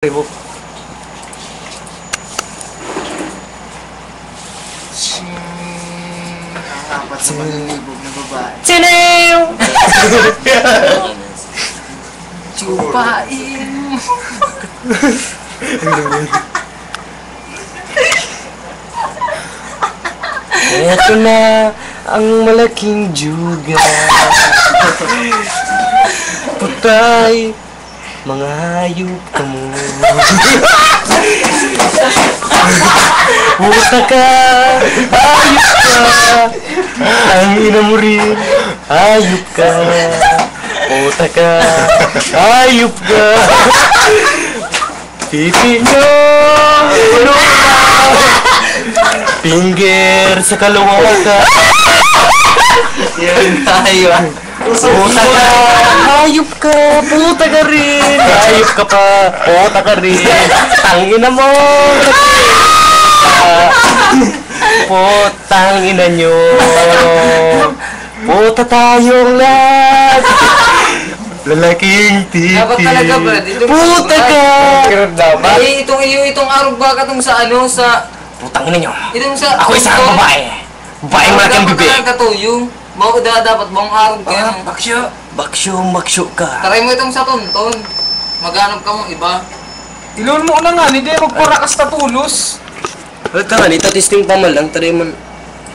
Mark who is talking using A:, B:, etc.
A: Rebo.
B: Ang apat sa malilibog na babae.
A: Sinew!
B: Chupain!
A: Eto na ang malaking juga. Putay, mga hayop ka mo. Puta ka, hayop ka. Ang ina mo rin, hayop ka. Puta ka, hayop ka. Pipi nyo, puno na. Finger sa kalawa ka.
B: Yan tayo.
A: Puta ka, hayop ka, puta ka rin. Hayop ka pa, puta ka rin. Tangina mo. Putang ina nyo. Puta tayong lahat. Lalaking titi.
B: Dapat talaga ba?
A: Puta ka.
B: Dapat? Eh, itong arog baka itong sa ano, sa...
A: Putang ina nyo.
B: Itong sa...
A: Ako isang babae. Babaeng malaking bibig.
B: Dapat talaga to, yung... Dapat bang arog ka yan?
A: Baksyo ka.
B: Taray mo itong sa tonton. Maghanap ka mong iba.
C: Ilon mo na nga, hindi magparakas na tulos.
A: Wala ka nga, testing pa man lang. Taray man.